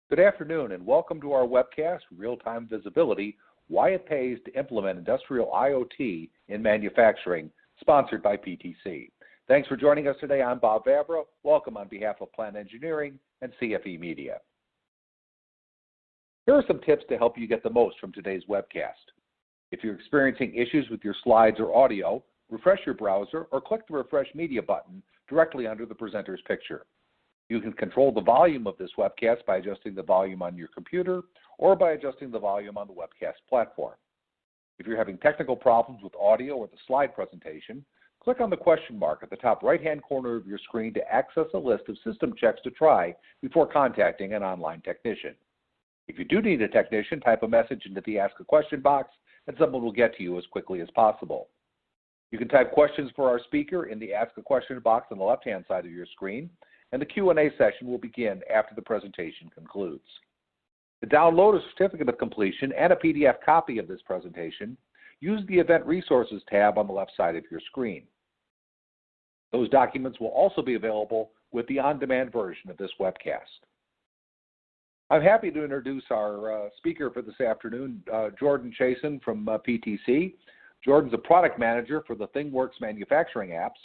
Good afternoon and welcome to our webcast, Real-Time Visibility, Why It Pays to Implement Industrial IoT in Manufacturing, sponsored by PTC. Thanks for joining us today. I'm Bob Vavra. Welcome on behalf of Plant Engineering and CFE Media. Here are some tips to help you get the most from today's webcast. If you're experiencing issues with your slides or audio, refresh your browser or click the Refresh Media button directly under the presenter's picture. You can control the volume of this webcast by adjusting the volume on your computer or by adjusting the volume on the webcast platform. If you're having technical problems with audio or the slide presentation, click on the question mark at the top right-hand corner of your screen to access a list of system checks to try before contacting an online technician. If you do need a technician, type a message into the Ask a Question box and someone will get to you as quickly as possible. You can type questions for our speaker in the Ask a Question box on the left-hand side of your screen, and the Q&A session will begin after the presentation concludes. To download a certificate of completion and a PDF copy of this presentation, use the Event Resources tab on the left side of your screen. Those documents will also be available with the on-demand version of this webcast. I'm happy to introduce our speaker for this afternoon, Jordan Chasen from PTC. Jordan's a product manager for the Thingworks manufacturing apps.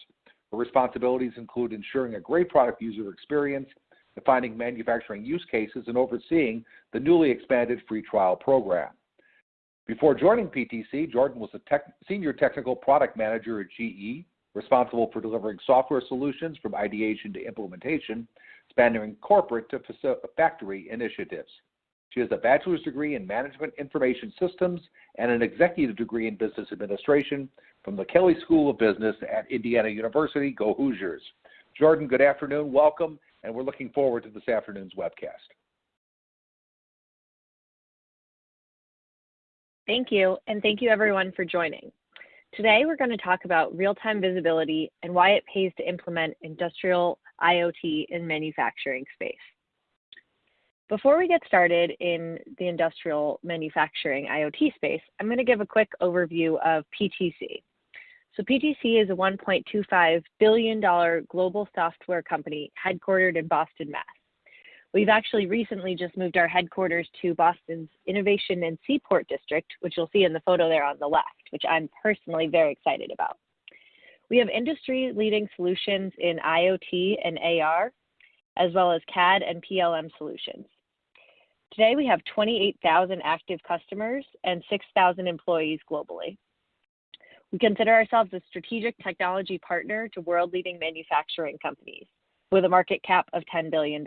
Her responsibilities include ensuring a great product user experience, defining manufacturing use cases, and overseeing the newly expanded free trial program. Before joining PTC, Jordan was a senior technical product manager at GE, responsible for delivering software solutions from ideation to implementation, spanning corporate to factory initiatives. She has a bachelor's degree in Management Information Systems and an executive degree in Business Administration from the Kelley School of Business at Indiana University. Go Hoosiers. Jordan, good afternoon. Welcome, and we're looking forward to this afternoon's webcast. Thank you, and thank you everyone for joining. Today we're going to talk about real-time visibility and why it pays to implement industrial IoT in manufacturing space. Before we get started in the industrial manufacturing IoT space, I'm going to give a quick overview of PTC. So PTC is a $1.25 billion global software company headquartered in Boston, Mass. We've actually recently just moved our headquarters to Boston's Innovation and Seaport District, which you'll see in the photo there on the left, which I'm personally very excited about. We have industry-leading solutions in IoT and AR, as well as CAD and PLM solutions. Today, we have 28,000 active customers and 6,000 employees globally. We consider ourselves a strategic technology partner to world-leading manufacturing companies with a market cap of $10 billion.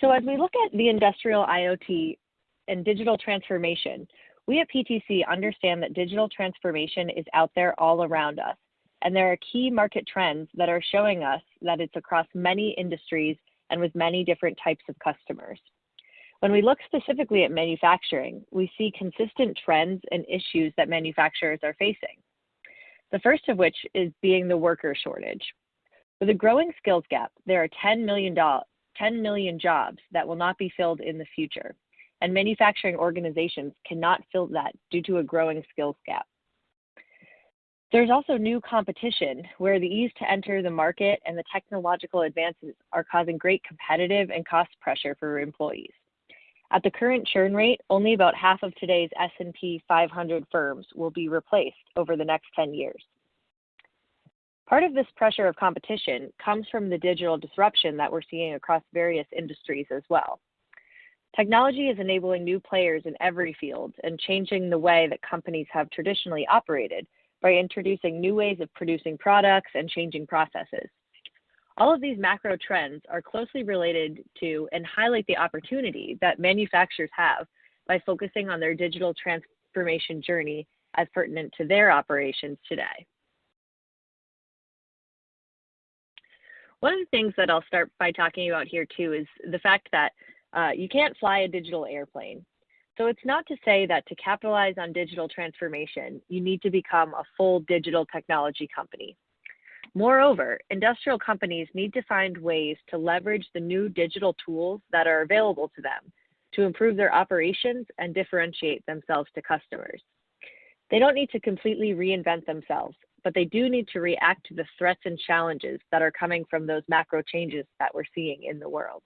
So as we look at the industrial IoT and digital transformation, we at PTC understand that digital transformation is out there all around us. And there are key market trends that are showing us that it's across many industries and with many different types of customers. When we look specifically at manufacturing, we see consistent trends and issues that manufacturers are facing. The first of which is being the worker shortage. With a growing skills gap, there are 10 million jobs that will not be filled in the future, and manufacturing organizations cannot fill that due to a growing skills gap. There's also new competition where the ease to enter the market and the technological advances are causing great competitive and cost pressure for employees. At the current churn rate, only about half of today's S&P 500 firms will be replaced over the next 10 years. Part of this pressure of competition comes from the digital disruption that we're seeing across various industries as well. Technology is enabling new players in every field and changing the way that companies have traditionally operated by introducing new ways of producing products and changing processes. All of these macro trends are closely related to and highlight the opportunity that manufacturers have by focusing on their digital transformation journey as pertinent to their operations today. One of the things that I'll start by talking about here too is the fact that you can't fly a digital airplane. So it's not to say that to capitalize on digital transformation, you need to become a full digital technology company. Moreover, industrial companies need to find ways to leverage the new digital tools that are available to them to improve their operations and differentiate themselves to customers. They don't need to completely reinvent themselves, but they do need to react to the threats and challenges that are coming from those macro changes that we're seeing in the world.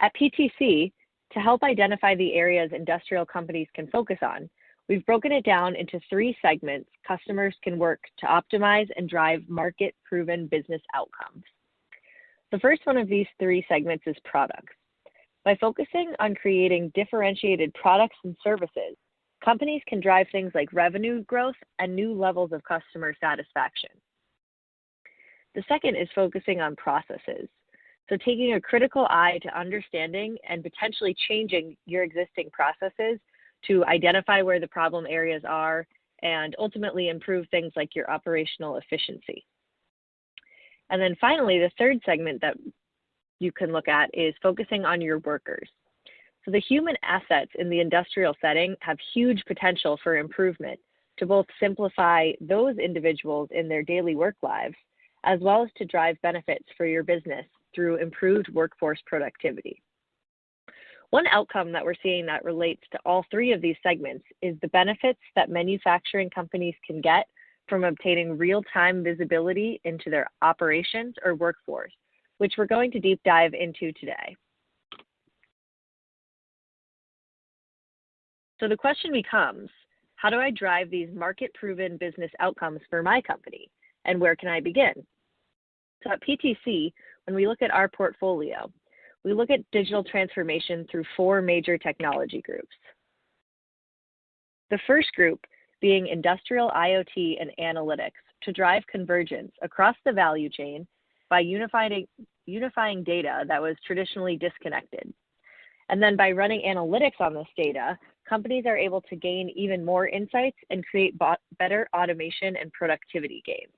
At PTC, to help identify the areas industrial companies can focus on, we've broken it down into 3 segments customers can work to optimize and drive market-proven business outcomes. The first one of these 3 segments is products. By focusing on creating differentiated products and services, companies can drive things like revenue growth and new levels of customer satisfaction. The second is focusing on processes. So taking a critical eye to understanding and potentially changing your existing processes to identify where the problem areas are and ultimately improve things like your operational efficiency. And then finally, the third segment that you can look at is focusing on your workers. So the human assets in the industrial setting have huge potential for improvement to both simplify those individuals in their daily work lives, as well as to drive benefits for your business through improved workforce productivity. One outcome that we're seeing that relates to all 3 of these segments is the benefits that manufacturing companies can get from obtaining real-time visibility into their operations or workforce, which we're going to deep dive into today. So the question becomes, how do I drive these market-proven business outcomes for my company, and where can I begin? So at PTC, when we look at our portfolio, we look at digital transformation through 4 major technology groups. The first group being industrial IoT and analytics to drive convergence across the value chain by unifying data that was traditionally disconnected. And then by running analytics on this data, companies are able to gain even more insights and create better automation and productivity gains.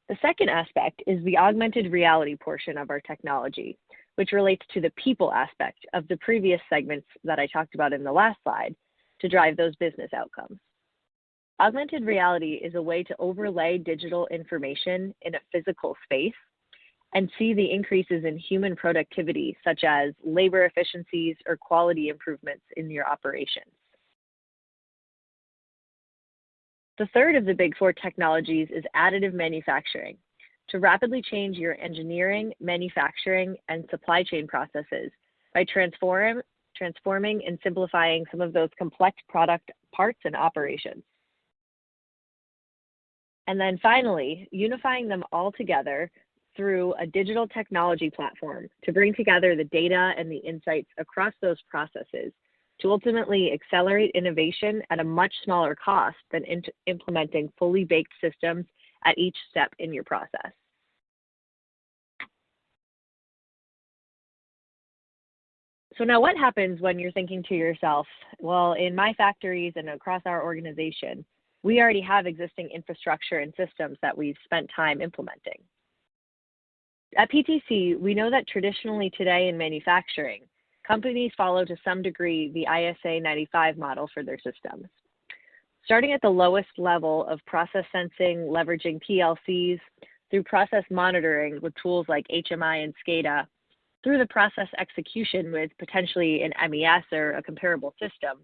The second aspect is the augmented reality portion of our technology, which relates to the people aspect of the previous segments that I talked about in the last slide to drive those business outcomes. Augmented reality is a way to overlay digital information in a physical space and see the increases in human productivity, such as labor efficiencies or quality improvements in your operations. The third of the big 4 technologies is additive manufacturing, to rapidly change your engineering, manufacturing, and supply chain processes by transforming and simplifying some of those complex product parts and operations. And then finally, unifying them all together through a digital technology platform to bring together the data and the insights across those processes to ultimately accelerate innovation at a much smaller cost than implementing fully baked systems at each step in your process. So now what happens when you're thinking to yourself, well, in my factories and across our organization, we already have existing infrastructure and systems that we've spent time implementing. At PTC, we know that traditionally today in manufacturing, companies follow to some degree the ISA 95 model for their systems. Starting at the lowest level of process sensing, leveraging PLCs, through process monitoring with tools like HMI and SCADA, through the process execution with potentially an MES or a comparable system,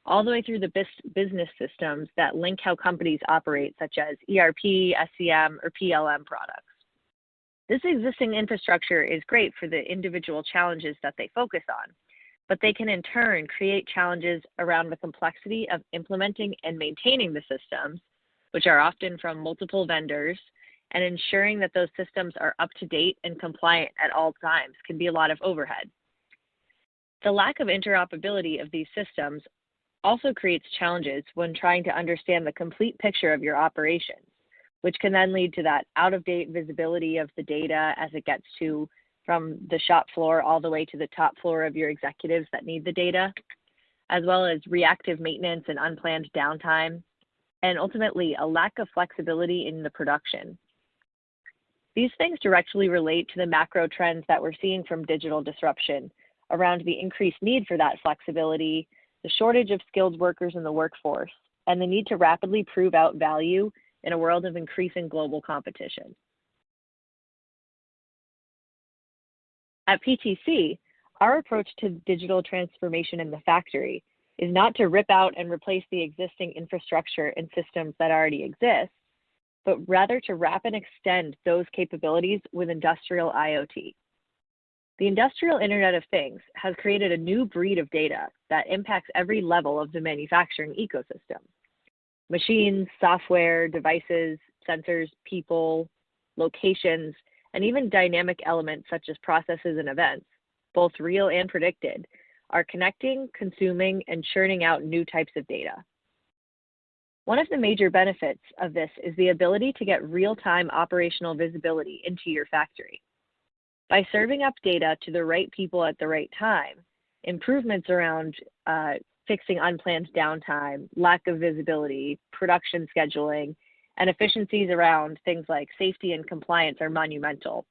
all the way through the business systems that link how companies operate, such as ERP, SCM, or PLM products. This existing infrastructure is great for the individual challenges that they focus on, but they can in turn create challenges around the complexity of implementing and maintaining the systems, which are often from multiple vendors, and ensuring that those systems are up to date and compliant at all times can be a lot of overhead. The lack of interoperability of these systems also creates challenges when trying to understand the complete picture of your operations, which can then lead to that out-of-date visibility of the data as it gets to from the shop floor all the way to the top floor of your executives that need the data, as well as reactive maintenance and unplanned downtime, and ultimately a lack of flexibility in the production. These things directly relate to the macro trends that we're seeing from digital disruption around the increased need for that flexibility, the shortage of skilled workers in the workforce, and the need to rapidly prove out value in a world of increasing global competition. At PTC, Our approach to digital transformation in the factory is not to rip out and replace the existing infrastructure and systems that already exist, but rather to wrap and extend those capabilities with industrial IoT. The Industrial Internet of Things has created a new breed of data that impacts every level of the manufacturing ecosystem. Machines, software, devices, sensors, people, locations, and even dynamic elements such as processes and events, both real and predicted, are connecting, consuming, and churning out new types of data. One of the major benefits of this is the ability to get real-time operational visibility into your factory. By serving up data to the right people at the right time, improvements around fixing unplanned downtime, lack of visibility, production scheduling, and efficiencies around things like safety and compliance are monumental,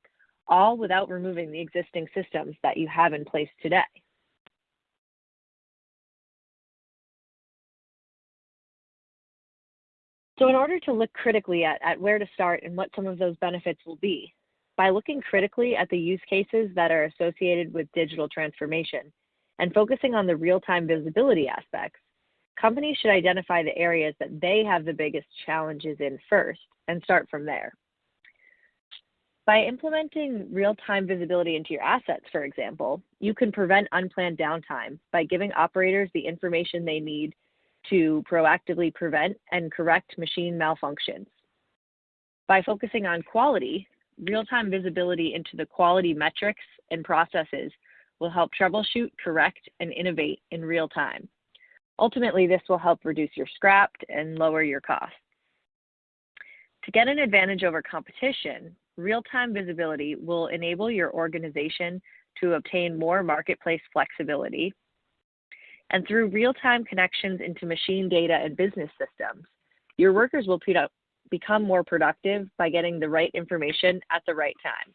all without removing the existing systems that you have in place today. So in order to look critically at where to start and what some of those benefits will be, by looking critically at the use cases that are associated with digital transformation and focusing on the real-time visibility aspects, companies should identify the areas that they have the biggest challenges in first and start from there. By implementing real-time visibility into your assets, for example, you can prevent unplanned downtime by giving operators the information they need to proactively prevent and correct machine malfunctions. By focusing on quality, real-time visibility into the quality metrics and processes will help troubleshoot, correct, and innovate in real time. Ultimately, this will help reduce your scrap and lower your costs. To get an advantage over competition, real-time visibility will enable your organization to obtain more marketplace flexibility. And through real-time connections into machine data and business systems, your workers will become more productive by getting the right information at the right time.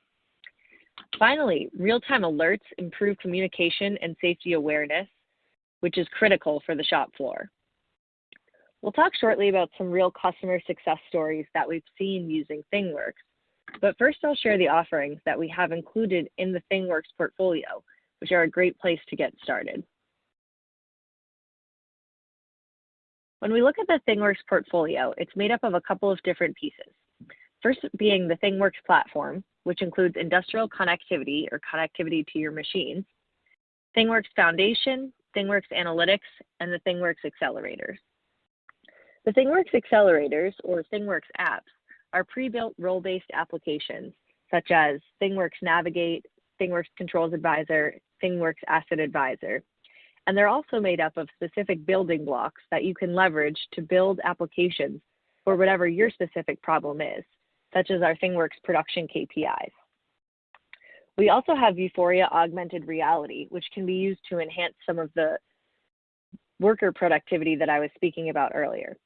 Finally, real-time alerts improve communication and safety awareness, which is critical for the shop floor. We'll talk shortly about some real customer success stories that we've seen using Thingworks, but first I'll share the offerings that we have included in the Thingworx portfolio, which are a great place to get started. When we look at the Thingworx portfolio, it's made up of a couple of different pieces. First being the Thingworx platform, which includes industrial connectivity or connectivity to your machines, Thingworx Foundation, Thingworx Analytics, and the Thingworx Accelerators. The Thingworx Accelerators, or Thingworx apps, are pre-built role-based applications such as Thingworx Navigate, Thingworx Controls Advisor, Thingworx Asset Advisor. And they're also made up of specific building blocks that you can leverage to build applications for whatever your specific problem is, such as our Thingworx production KPIs. We also have Vuforia Augmented Reality, which can be used to enhance some of the worker productivity that I was speaking about earlier.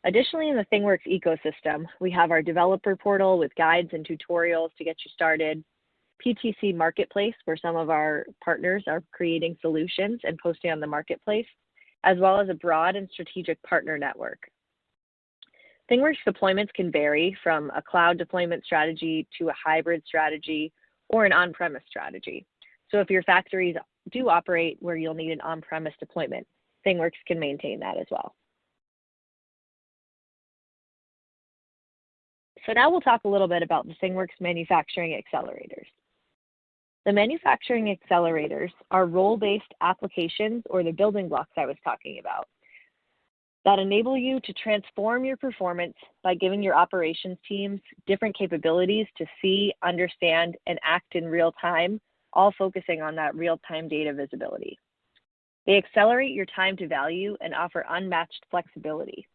Additionally, in the Thingworx ecosystem, we have our developer portal with guides and tutorials to get you started, PTC Marketplace, where some of our partners are creating solutions and posting on the marketplace, as well as a broad and strategic partner network. Thingworx deployments can vary from a cloud deployment strategy to a hybrid strategy or an on-premise strategy. So if your factories do operate where you'll need an on-premise deployment, Thingworx can maintain that as well. So now we'll talk a little bit about the Thingworx Manufacturing Accelerators. The manufacturing accelerators are role-based applications, or the building blocks I was talking about, that enable you to transform your performance by giving your operations teams different capabilities to see, understand, and act in real time, all focusing on that real-time data visibility. They accelerate your time to value and offer unmatched flexibility.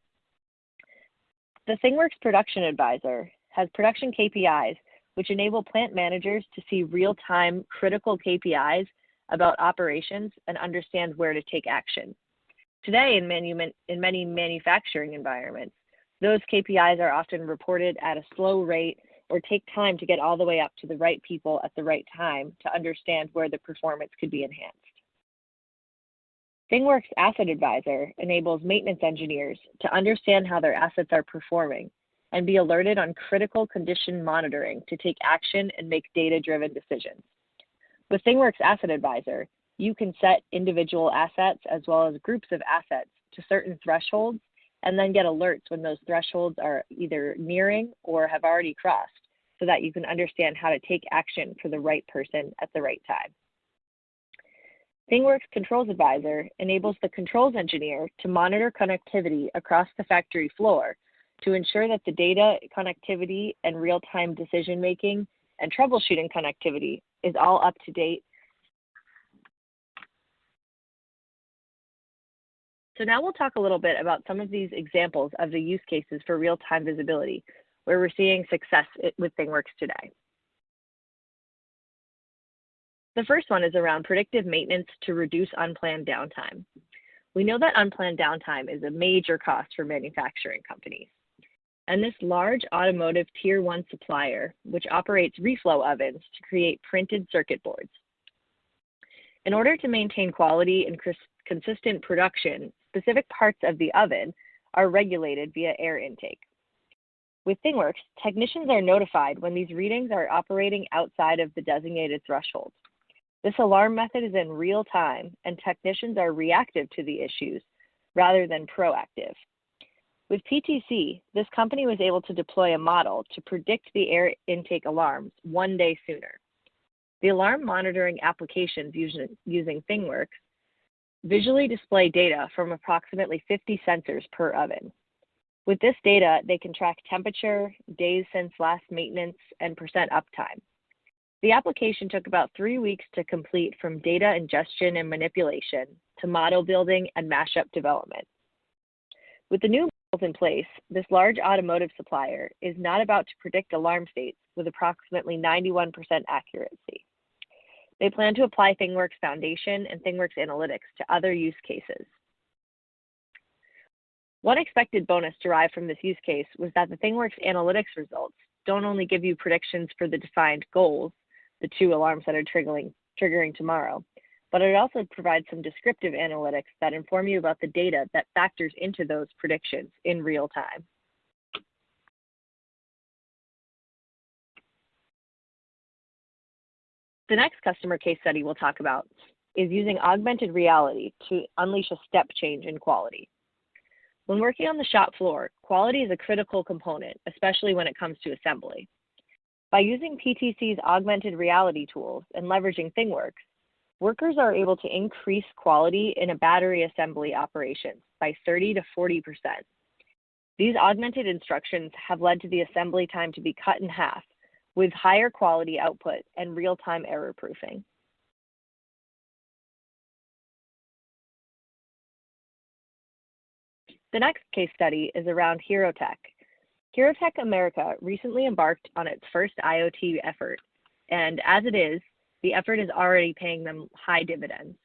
The Thingworx Production Advisor has production KPIs which enable plant managers to see real-time critical KPIs about operations and understand where to take action. Today, in many manufacturing environments, those KPIs are often reported at a slow rate or take time to get all the way up to the right people at the right time to understand where the performance could be enhanced. Thingworx Asset Advisor enables maintenance engineers to understand how their assets are performing and be alerted on critical condition monitoring to take action and make data-driven decisions. With Thingworks Asset Advisor, you can set individual assets as well as groups of assets to certain thresholds and then get alerts when those thresholds are either nearing or have already crossed so that you can understand how to take action for the right person at the right time. Thingworks Controls Advisor enables the controls engineer to monitor connectivity across the factory floor to ensure that the data, connectivity, and real-time decision-making and troubleshooting connectivity is all up to date. So now we'll talk a little bit about some of these examples of the use cases for real-time visibility, where we're seeing success with Thingworks today. The first one is around predictive maintenance to reduce unplanned downtime. We know that unplanned downtime is a major cost for manufacturing companies. And this large automotive tier 1 supplier, which operates reflow ovens to create printed circuit boards. In order to maintain quality and consistent production, specific parts of the oven are regulated via air intake. With Thingworks, technicians are notified when these readings are operating outside of the designated threshold. This alarm method is in real time, and technicians are reactive to the issues rather than proactive. With PTC, this company was able to deploy a model to predict the air intake alarms one day sooner. The alarm monitoring applications using Thingworks visually display data from approximately 50 sensors per oven. With this data, they can track temperature, days since last maintenance, and percent uptime. The application took about 3 weeks to complete, from data ingestion and manipulation to model building and mashup development. With the new models in place, this large automotive supplier is not about to predict alarm states with approximately 91% accuracy. They plan to apply Thingworks Foundation and Thingworks Analytics to other use cases. One expected bonus derived from this use case was that the Thingworks Analytics results don't only give you predictions for the defined goals, the 2 alarms that are triggering tomorrow, but it also provides some descriptive analytics that inform you about the data that factors into those predictions in real time. The next customer case study we'll talk about is using augmented reality to unleash a step change in quality. When working on the shop floor, quality is a critical component, especially when it comes to assembly. By using PTC's augmented reality tools and leveraging Thingworks, workers are able to increase quality in a battery assembly operation by 30 to 40%. These augmented instructions have led to the assembly time to be cut in half, with higher quality output and real-time error proofing. The next case study is around HeroTech. HeroTech America recently embarked on its first IoT effort, and as it is, the effort is already paying them high dividends.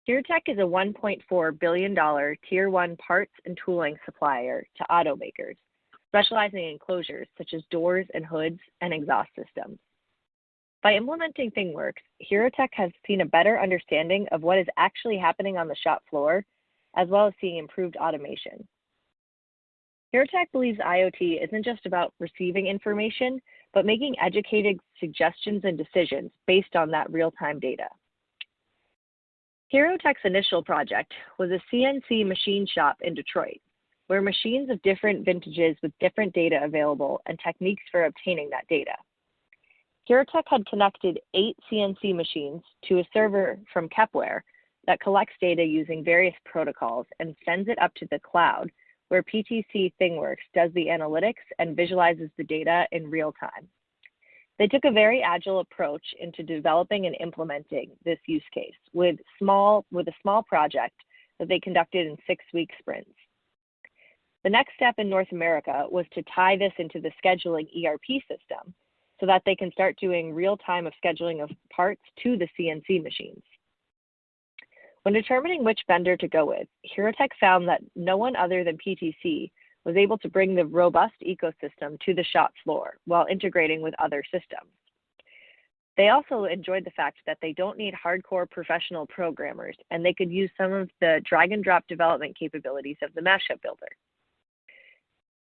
HeroTech is a $1.4 billion Tier 1 parts and tooling supplier to automakers, specializing in closures such as doors and hoods and exhaust systems. By implementing Thingworks, HeroTech has seen a better understanding of what is actually happening on the shop floor, as well as seeing improved automation. HeroTech believes IoT isn't just about receiving information, but making educated suggestions and decisions based on that real-time data. HeroTech's initial project was a CNC machine shop in Detroit, where machines of different vintages with different data available and techniques for obtaining that data. HeroTech had connected 8 CNC machines to a server from Kepware that collects data using various protocols and sends it up to the cloud, where PTC Thingworks does the analytics and visualizes the data in real time. They took a very agile approach into developing and implementing this use case with a small project that they conducted in 6-week sprints. The next step in North America was to tie this into the scheduling ERP system so that they can start doing real-time of scheduling of parts to the CNC machines. When determining which vendor to go with, HeroTech found that no one other than PTC was able to bring the robust ecosystem to the shop floor while integrating with other systems. They also enjoyed the fact that they don't need hardcore professional programmers, and they could use some of the drag and drop development capabilities of the mashup builder.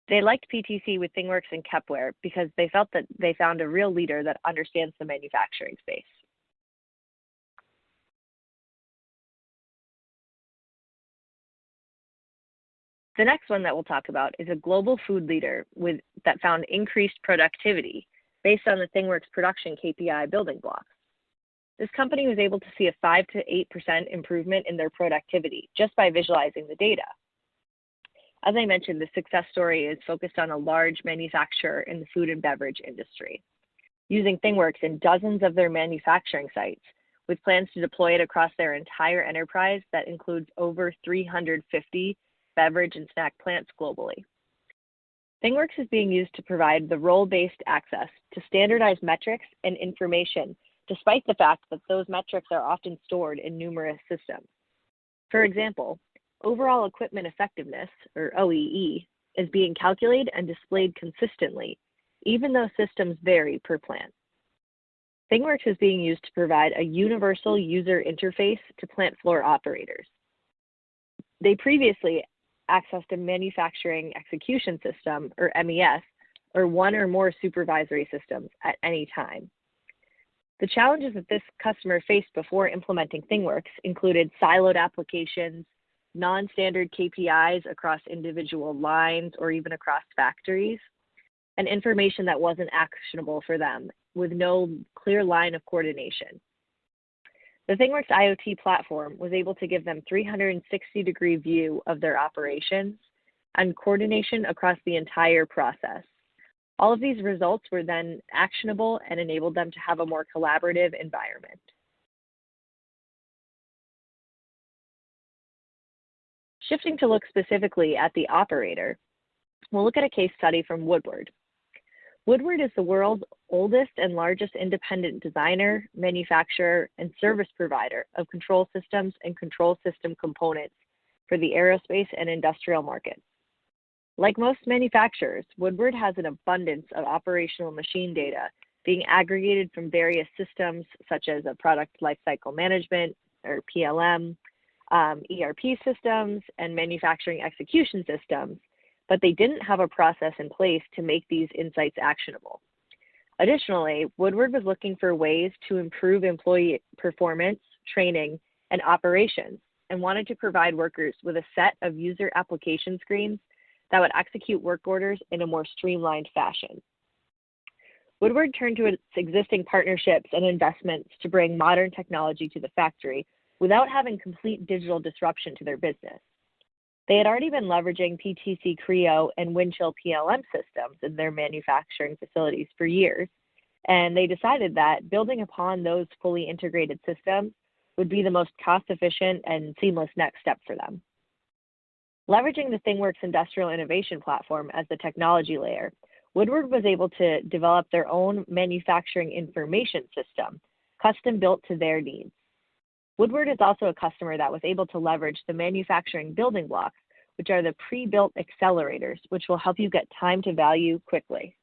They liked PTC with Thingworks and Kepware because they felt that they found a real leader that understands the manufacturing space. The next one that we'll talk about is a global food leader that found increased productivity based on the Thingworks production KPI building blocks. This company was able to see a 5 to 8% improvement in their productivity just by visualizing the data. As I mentioned, the success story is focused on a large manufacturer in the food and beverage industry, using Thingworks in dozens of their manufacturing sites, with plans to deploy it across their entire enterprise that includes over 350 beverage and snack plants globally. Thingworks is being used to provide the role-based access to standardized metrics and information, despite the fact that those metrics are often stored in numerous systems. For example, overall equipment effectiveness, or OEE, is being calculated and displayed consistently, even though systems vary per plant. Thingworks is being used to provide a universal user interface to plant floor operators. They previously accessed a manufacturing execution system, or MES, or one or more supervisory systems at any time. The challenges that this customer faced before implementing Thingworks included siloed applications, non-standard KPIs across individual lines or even across factories, and information that wasn't actionable for them with no clear line of coordination. The Thingworks IoT platform was able to give them 360-degree view of their operations and coordination across the entire process. All of these results were then actionable and enabled them to have a more collaborative environment. Shifting to look specifically at the operator, we'll look at a case study from Woodward. Woodward is the world's oldest and largest independent designer, manufacturer, and service provider of control systems and control system components for the aerospace and industrial markets. Like most manufacturers, Woodward has an abundance of operational machine data being aggregated from various systems such as a product lifecycle management, or PLM, ERP systems, and manufacturing execution systems, but they didn't have a process in place to make these insights actionable. Additionally, Woodward was looking for ways to improve employee performance, training, and operations, and wanted to provide workers with a set of user application screens that would execute work orders in a more streamlined fashion. Woodward turned to its existing partnerships and investments to bring modern technology to the factory without having complete digital disruption to their business. They had already been leveraging PTC Creo and Windchill PLM systems in their manufacturing facilities for years, and they decided that building upon those fully integrated systems would be the most cost-efficient and seamless next step for them. Leveraging the Thingworks Industrial Innovation Platform as the technology layer, Woodward was able to develop their own manufacturing information system, custom-built to their needs. Woodward is also a customer that was able to leverage the manufacturing building blocks, which are the pre-built accelerators, which will help you get time to value quickly.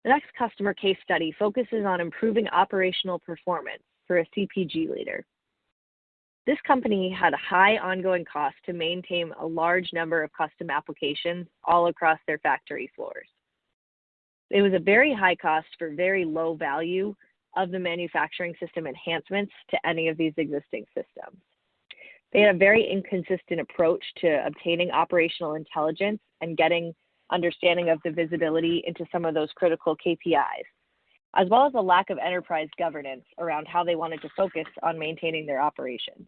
The next customer case study focuses on improving operational performance for a CPG leader. This company had a high ongoing cost to maintain a large number of custom applications all across their factory floors. It was a very high cost for very low value of the manufacturing system enhancements to any of these existing systems. They had a very inconsistent approach to obtaining operational intelligence and getting understanding of the visibility into some of those critical KPIs, as well as a lack of enterprise governance around how they wanted to focus on maintaining their operations.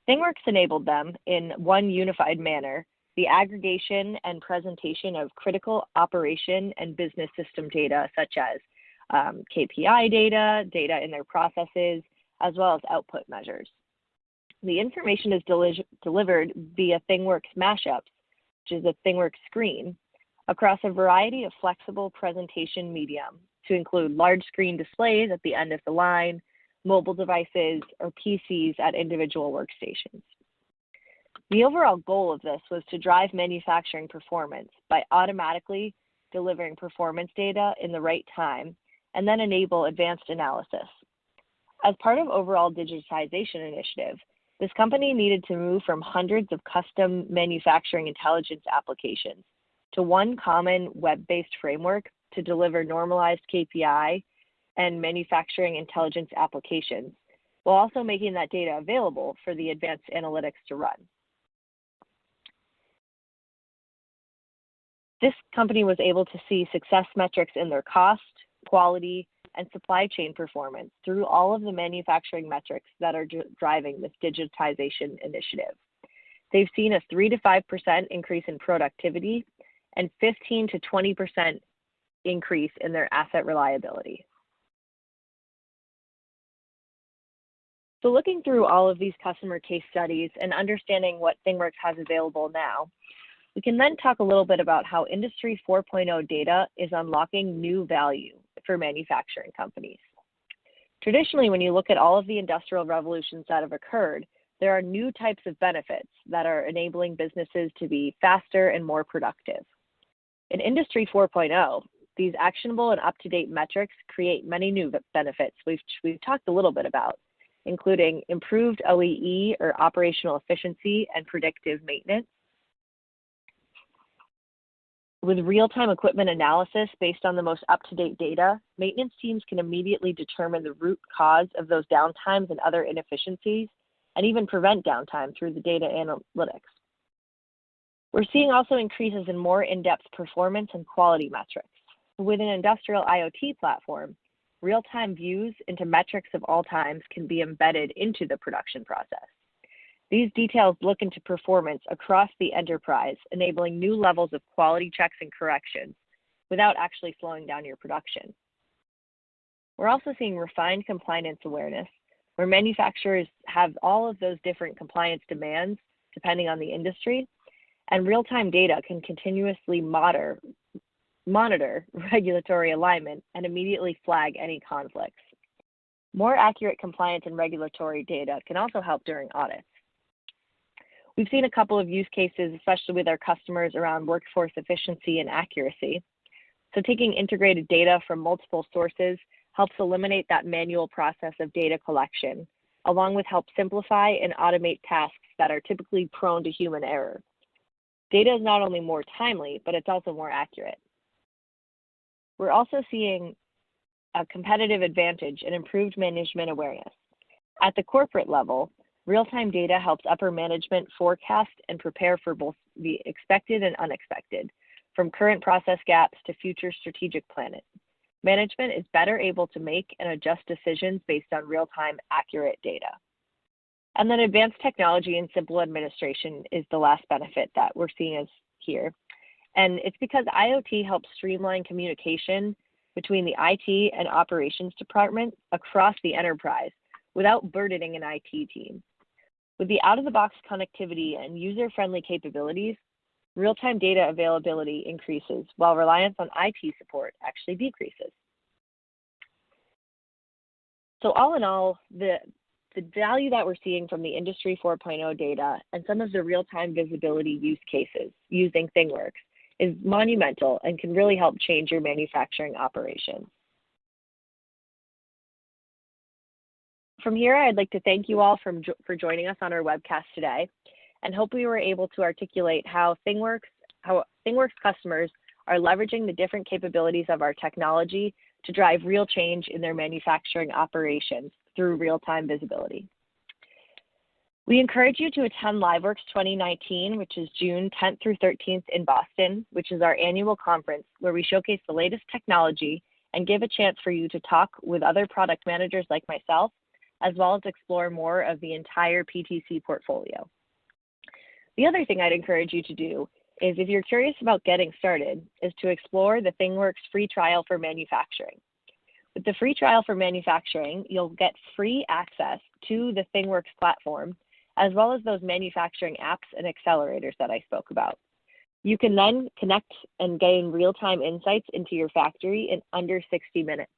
Thingworks enabled them in one unified manner the aggregation and presentation of critical operation and business system data, such as KPI data, data in their processes, as well as output measures. The information is delivered via Thingworks mashups, which is a Thingworks screen, across a variety of flexible presentation medium to include large screen displays at the end of the line, mobile devices, or PCs at individual workstations. The overall goal of this was to drive manufacturing performance by automatically delivering performance data in the right time and then enable advanced analysis. As part of overall digitization initiative, this company needed to move from hundreds of custom manufacturing intelligence applications to one common web-based framework to deliver normalized KPI and manufacturing intelligence applications while also making that data available for the advanced analytics to run. This company was able to see success metrics in their cost, quality, and supply chain performance through all of the manufacturing metrics that are driving this digitization initiative. They've seen a 3 to 5% increase in productivity and 15 to 20% increase in their asset reliability. So looking through all of these customer case studies and understanding what Thingworks has available now, we can then talk a little bit about how Industry 4.0 data is unlocking new value for manufacturing companies. Traditionally, when you look at all of the industrial revolutions that have occurred, there are new types of benefits that are enabling businesses to be faster and more productive. In Industry 4.0, these actionable and up-to-date metrics create many new benefits, which we've talked a little bit about, including improved OEE or operational efficiency and predictive maintenance. With real-time equipment analysis based on the most up-to-date data, maintenance teams can immediately determine the root cause of those downtimes and other inefficiencies, and even prevent downtime through the data analytics. We're seeing also increases in more in-depth performance and quality metrics. With an industrial IoT platform, real-time views into metrics of all times can be embedded into the production process. These details look into performance across the enterprise, enabling new levels of quality checks and corrections without actually slowing down your production. We're also seeing refined compliance awareness, where manufacturers have all of those different compliance demands depending on the industry, and real-time data can continuously monitor regulatory alignment and immediately flag any conflicts. More accurate compliance and regulatory data can also help during audits. We've seen a couple of use cases, especially with our customers, around workforce efficiency and accuracy. So taking integrated data from multiple sources helps eliminate that manual process of data collection, along with help simplify and automate tasks that are typically prone to human error. Data is not only more timely, but it's also more accurate. We're also seeing a competitive advantage and improved management awareness. At the corporate level, real-time data helps upper management forecast and prepare for both the expected and unexpected, from current process gaps to future strategic planning. Management is better able to make and adjust decisions based on real-time accurate data. And then advanced technology and simple administration is the last benefit that we're seeing as here. And it's because IoT helps streamline communication between the IT and operations departments across the enterprise without burdening an IT team. With the out-of-the-box connectivity and user-friendly capabilities, real-time data availability increases while reliance on IT support actually decreases. So all in all, the value that we're seeing from the Industry 4.0 data and some of the real-time visibility use cases using Thingworks is monumental and can really help change your manufacturing operations. From here, I'd like to thank you all for joining us on our webcast today, and hope we were able to articulate how Thingworks customers are leveraging the different capabilities of our technology to drive real change in their manufacturing operations through real-time visibility. We encourage you to attend LiveWorks 2019, which is June 10th through 13th in Boston, which is our annual conference where we showcase the latest technology and give a chance for you to talk with other product managers like myself, as well as explore more of the entire PTC portfolio. The other thing I'd encourage you to do is, if you're curious about getting started, is to explore the Thingworks free trial for manufacturing. With the free trial for manufacturing, you'll get free access to the Thingworks platform, as well as those manufacturing apps and accelerators that I spoke about. You can then connect and gain real-time insights into your factory in under 60 minutes.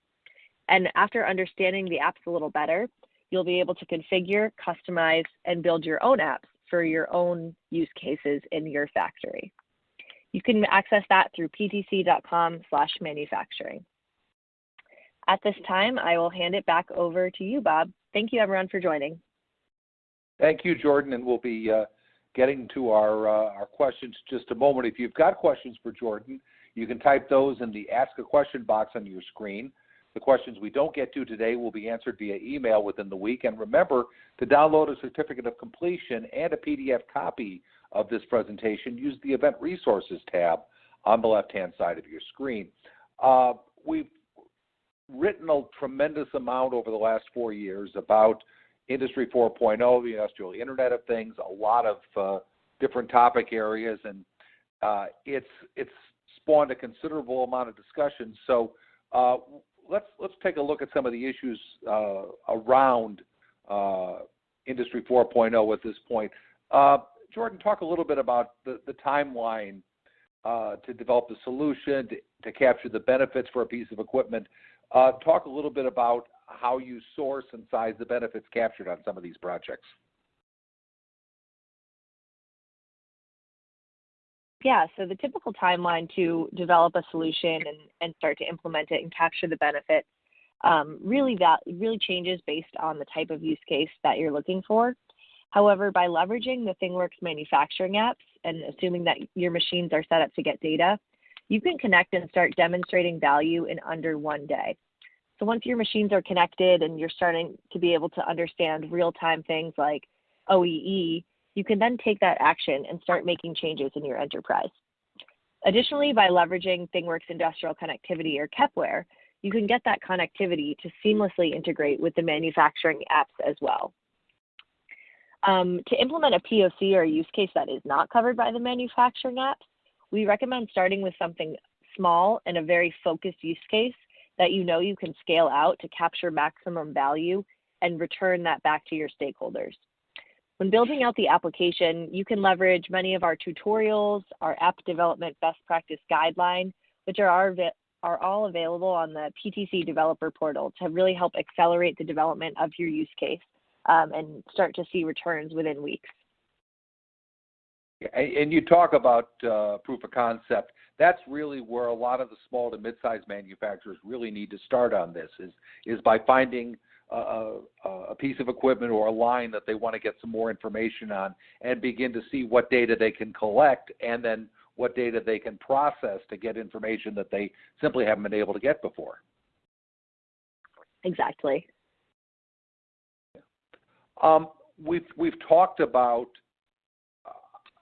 And after understanding the apps a little better, you'll be able to configure, customize, and build your own apps for your own use cases in your factory. You can access that through ptc.com/manufacturing. At this time, I will hand it back over to you, Bob. Thank you, everyone, for joining. Thank you, Jordan, and we'll be getting to our questions in just a moment. If you've got questions for Jordan, you can type those in the Ask a Question box on your screen. The questions we don't get to today will be answered via email within the week. And remember to download a certificate of completion and a PDF copy of this presentation. Use the Event Resources tab on the left-hand side of your screen. We've written a tremendous amount over the last 4 years about Industry 4.0, the Industrial Internet of Things, a lot of different topic areas, and it's spawned a considerable amount of discussion. So let's take a look at some of the issues around Industry 4.0 at this point. Jordan, talk a little bit about the timeline to develop the solution, to capture the benefits for a piece of equipment. Talk a little bit about how you source and size the benefits captured on some of these projects. Yeah, so the typical timeline to develop a solution and start to implement it and capture the benefits really changes based on the type of use case that you're looking for. However, by leveraging the Thingworks manufacturing apps and assuming that your machines are set up to get data, you can connect and start demonstrating value in under 1 day. So once your machines are connected and you're starting to be able to understand real-time things like OEE, you can then take that action and start making changes in your enterprise. Additionally, by leveraging Thingworks Industrial Connectivity or Kepware, you can get that connectivity to seamlessly integrate with the manufacturing apps as well. To implement a POC or a use case that is not covered by the manufacturing apps, we recommend starting with something small and a very focused use case that you know you can scale out to capture maximum value and return that back to your stakeholders. When building out the application, you can leverage many of our tutorials, our app development best practice guideline, which are all available on the PTC developer portal to really help accelerate the development of your use case and start to see returns within weeks. And you talk about proof of concept. That's really where a lot of the small to mid-sized manufacturers really need to start on this, is by finding a piece of equipment or a line that they want to get some more information on and begin to see what data they can collect and then what data they can process to get information that they simply haven't been able to get before. Exactly. We've talked about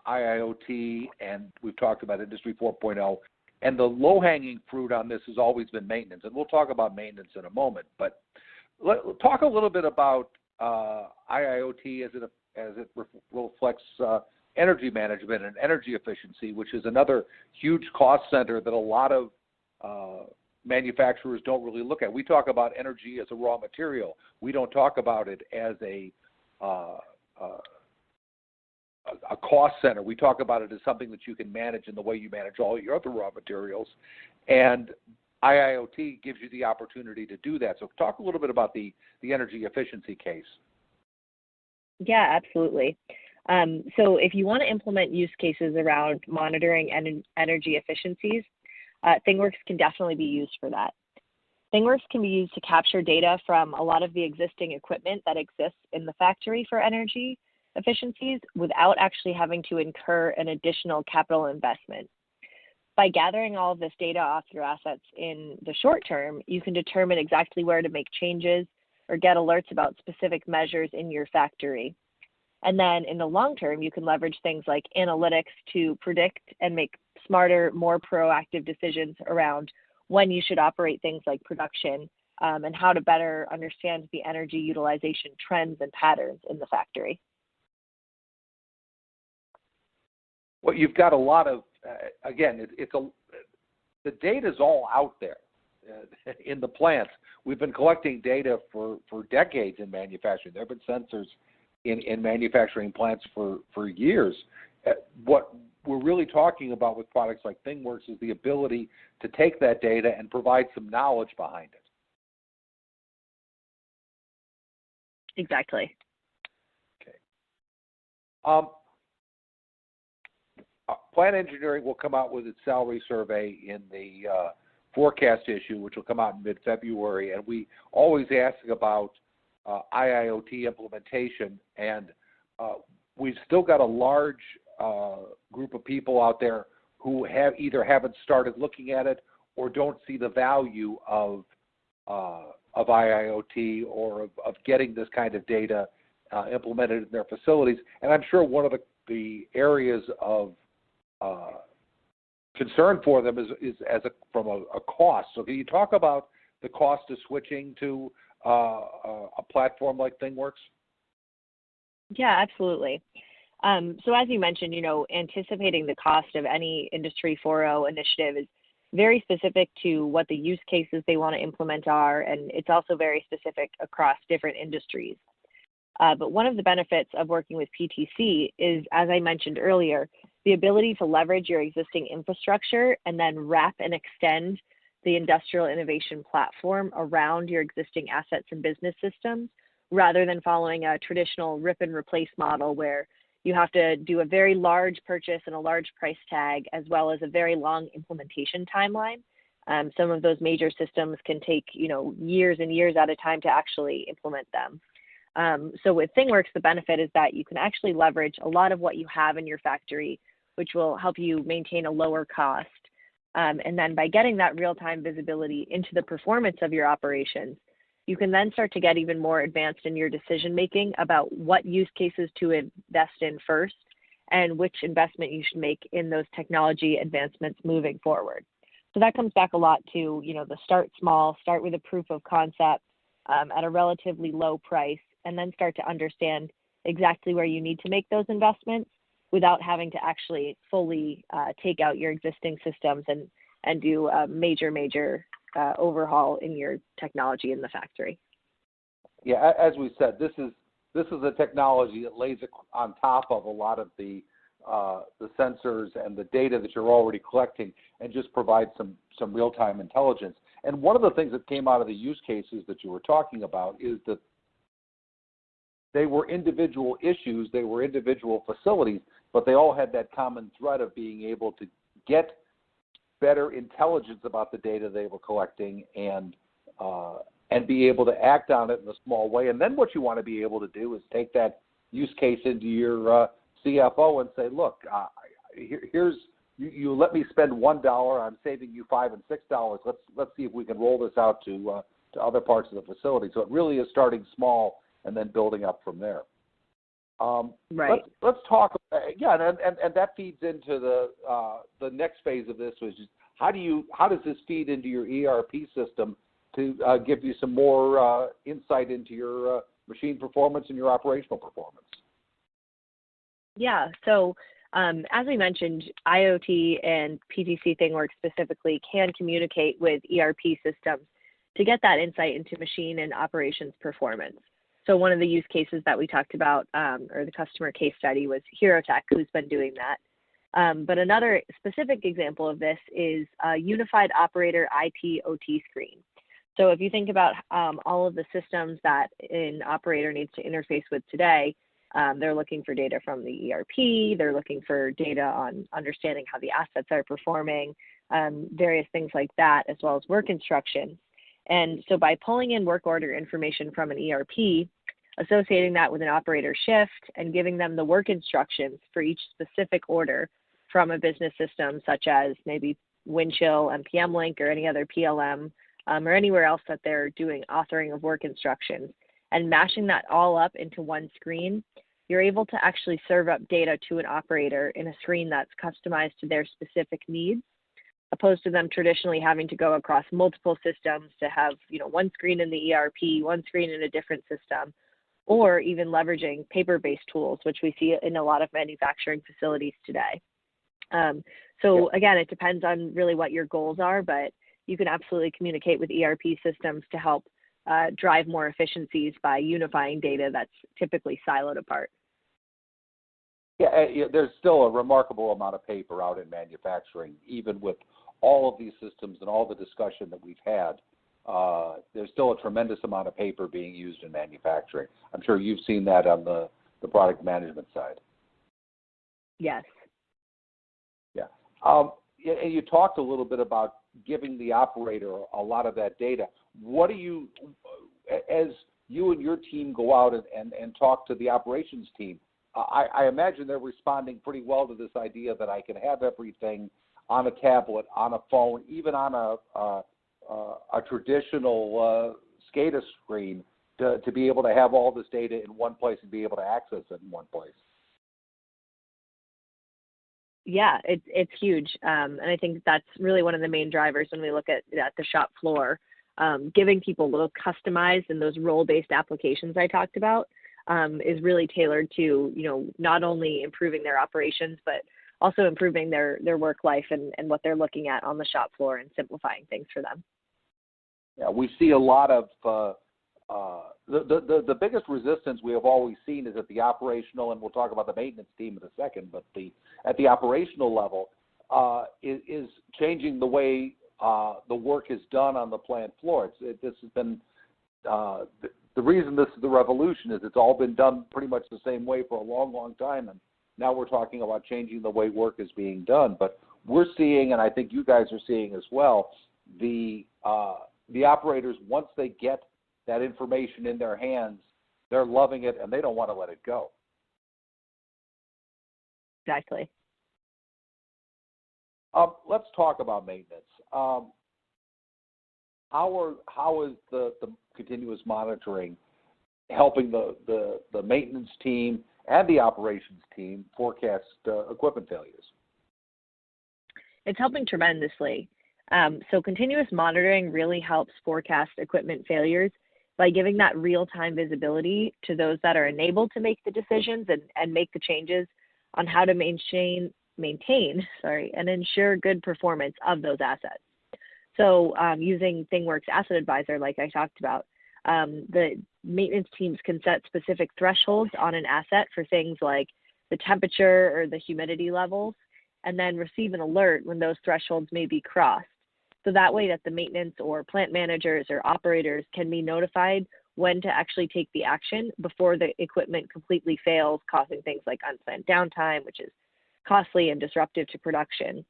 IIoT and we've talked about Industry 4.0, and the low-hanging fruit on this has always been maintenance, and we'll talk about maintenance in a moment. But talk a little bit about IIoT as it reflects energy management and energy efficiency, which is another huge cost center that a lot of manufacturers don't really look at. We talk about energy as a raw material. We don't talk about it as a cost center. We talk about it as something that you can manage in the way you manage all your other raw materials. And IIoT gives you the opportunity to do that. So talk a little bit about the energy efficiency case. Yeah, absolutely. So if you want to implement use cases around monitoring energy efficiencies, Thingworks can definitely be used for that. Thingworks can be used to capture data from a lot of the existing equipment that exists in the factory for energy efficiencies without actually having to incur an additional capital investment. By gathering all of this data off your assets in the short term, you can determine exactly where to make changes or get alerts about specific measures in your factory. And then in the long term, you can leverage things like analytics to predict and make smarter, more proactive decisions around when you should operate things like production and how to better understand the energy utilization trends and patterns in the factory. Well, you've got a lot of, again, the data is all out there in the plants. We've been collecting data for decades in manufacturing. There have been sensors in manufacturing plants for years. What we're really talking about with products like Thingworks is the ability to take that data and provide some knowledge behind it. Exactly. Okay. Plant Engineering will come out with its salary survey in the forecast issue, which will come out in mid-February, and we always ask about IIoT implementation, and we've still got a large group of people out there who either haven't started looking at it or don't see the value of of IIoT or of getting this kind of data implemented in their facilities. And I'm sure one of the areas of concern for them is from a cost. So can you talk about the cost of switching to a platform like Thingworks? Yeah, absolutely. So as you mentioned, anticipating the cost of any Industry 4.0 initiative is very specific to what the use cases they want to implement are, and it's also very specific across different industries. But one of the benefits of working with PTC is, as I mentioned earlier, the ability to leverage your existing infrastructure and then wrap and extend the industrial innovation platform around your existing assets and business systems, rather than following a traditional rip and replace model where you have to do a very large purchase and a large price tag, as well as a very long implementation timeline. Some of those major systems can take, years and years at a time to actually implement them. So with Thingworks, the benefit is that you can actually leverage a lot of what you have in your factory, which will help you maintain a lower cost. And then by getting that real-time visibility into the performance of your operations, you can then start to get even more advanced in your decision-making about what use cases to invest in first and which investment you should make in those technology advancements moving forward. So that comes back a lot to, the start small, start with a proof of concept at a relatively low price, and then start to understand exactly where you need to make those investments without having to actually fully take out your existing systems and do a major overhaul in your technology in the factory. Yeah, as we said, this is a technology that lays on top of a lot of the sensors and the data that you're already collecting, and just provides some real-time intelligence. And one of the things that came out of the use cases that you were talking about is that they were individual issues, they were individual facilities, but they all had that common thread of being able to get better intelligence about the data they were collecting and be able to act on it in a small way. And then what you want to be able to do is take that use case into your CFO and say, look, here's you let me spend $1, I'm saving you $5 and $6. Let's see if we can roll this out to other parts of the facility. So it really is starting small and then building up from there. Right. Let's talk. And that feeds into the next phase of this, which is how does this feed into your ERP system to give you some more insight into your machine performance and your operational performance? Yeah. So as we mentioned, IoT and PTC Thingworks specifically can communicate with ERP systems to get that insight into machine and operations performance. So one of the use cases that we talked about, or the customer case study, was HeroTech, who's been doing that. But another specific example of this is a unified operator IT/OT screen. So if you think about all of the systems that an operator needs to interface with today, they're looking for data from the ERP, they're looking for data on understanding how the assets are performing, various things like that, as well as work instructions. And so by pulling in work order information from an ERP, associating that with an operator shift, and giving them the work instructions for each specific order from a business system, such as maybe Windchill, MPM Link, or any other PLM, or anywhere else that they're doing authoring of work instructions, and mashing that all up into one screen, you're able to actually serve up data to an operator in a screen that's customized to their specific needs, opposed to them traditionally having to go across multiple systems to have, one screen in the ERP, one screen in a different system, or even leveraging paper-based tools, which we see in a lot of manufacturing facilities today. So again, it depends on really what your goals are, but you can absolutely communicate with ERP systems to help drive more efficiencies by unifying data that's typically siloed apart. Yeah, there's still a remarkable amount of paper out in manufacturing, even with all of these systems and all the discussion that we've had. There's still a tremendous amount of paper being used in manufacturing. I'm sure you've seen that on the product management side. Yes. Yeah. And you talked a little bit about giving the operator a lot of that data. What do you, as you and your team go out and talk to the operations team, I imagine they're responding pretty well to this idea that I can have everything on a tablet, on a phone, even on a traditional SCADA screen to be able to have all this data in one place and be able to access it in one place. Yeah, it's huge, and I think that's really one of the main drivers when we look at the shop floor. Giving people little customized and those role-based applications I talked about is really tailored to, not only improving their operations, but also improving their work life and what they're looking at on the shop floor and simplifying things for them. Yeah, we see a lot of the biggest resistance we have always seen is at the operational, and we'll talk about the maintenance team in a second, but at the operational level is changing the way the work is done on the plant floor. This has been the reason this is the revolution is it's all been done pretty much the same way for a long, long time, and now we're talking about changing the way work is being done. But we're seeing, and I think you guys are seeing as well, the operators, once they get that information in their hands, they're loving it and they don't want to let it go. Exactly. Let's talk about maintenance. How is the continuous monitoring helping the maintenance team and the operations team forecast equipment failures? It's helping tremendously. So continuous monitoring really helps forecast equipment failures by giving that real-time visibility to those that are enabled to make the decisions and make the changes on how to maintain and ensure good performance of those assets. So using Thingworks Asset Advisor, like I talked about, the maintenance teams can set specific thresholds on an asset for things like the temperature or the humidity levels, and then receive an alert when those thresholds may be crossed. So that way that the maintenance or plant managers or operators can be notified when to actually take the action before the equipment completely fails, causing things like unplanned downtime, which is costly and disruptive to production.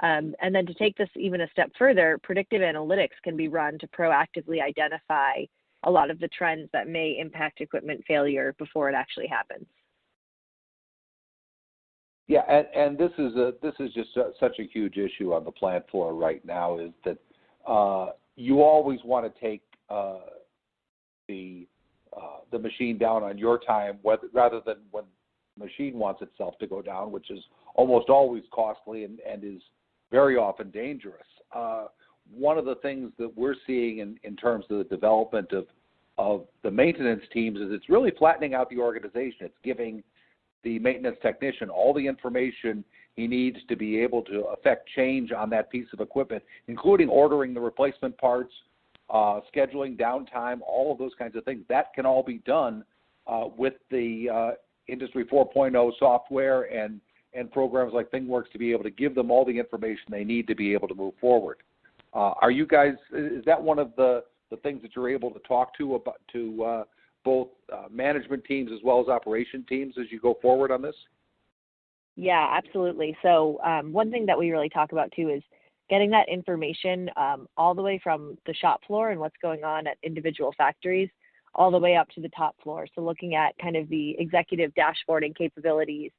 And then to take this even a step further, predictive analytics can be run to proactively identify a lot of the trends that may impact equipment failure before it actually happens. Yeah, and this is just such a huge issue on the plant floor right now, is that you always want to take the machine down on your time, rather than when the machine wants itself to go down, which is almost always costly and is very often dangerous. One of the things that we're seeing in terms of the development of the maintenance teams is it's really flattening out the organization. It's giving the maintenance technician all the information he needs to be able to affect change on that piece of equipment, including ordering the replacement parts, scheduling downtime, all of those kinds of things. That can all be done with the Industry 4.0 software and programs like Thingworks to be able to give them all the information they need to be able to move forward. Are you guys, is that one of the things that you're able to talk to about both management teams as well as operation teams as you go forward on this? Yeah, absolutely. So one thing that we really talk about too is getting that information all the way from the shop floor and what's going on at individual factories all the way up to the top floor. So looking at kind of the executive dashboarding capabilities,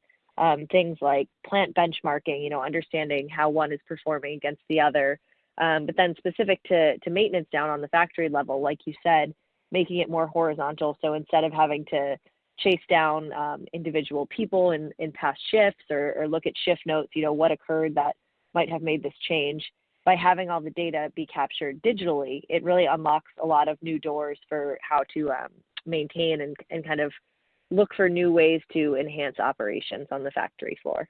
things like plant benchmarking, understanding how one is performing against the other. But then specific to maintenance down on the factory level, like you said, making it more horizontal. So instead of having to chase down individual people in past shifts or look at shift notes, what occurred that might have made this change, by having all the data be captured digitally, it really unlocks a lot of new doors for how to maintain and kind of look for new ways to enhance operations on the factory floor.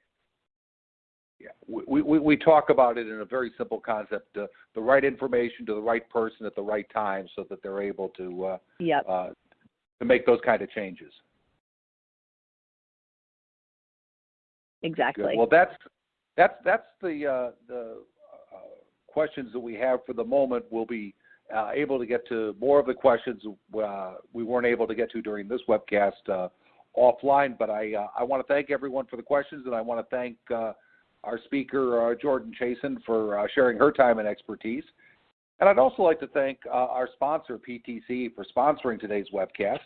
Yeah, we talk about it in a very simple concept: the right information to the right person at the right time, so that they're able to make those kind of changes. Exactly. Good. Well, that's the questions that we have for the moment. We'll be able to get to more of the questions we weren't able to get to during this webcast offline. But I want to thank everyone for the questions, and I want to thank our speaker, Jordan Chasen, for sharing her time and expertise. And I'd also like to thank our sponsor, PTC, for sponsoring today's webcast.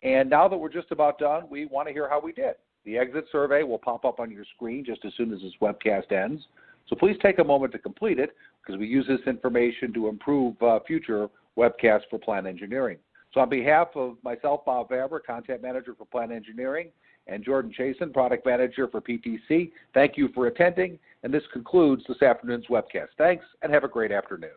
And now that we're just about done, we want to hear how we did. The exit survey will pop up on your screen just as soon as this webcast ends. So please take a moment to complete it because we use this information to improve future webcasts for plant engineering. So on behalf of myself, Bob Faber, Content Manager for Plant Engineering, and Jordan Chasen, Product Manager for PTC, thank you for attending, and this concludes this afternoon's webcast. Thanks, and have a great afternoon.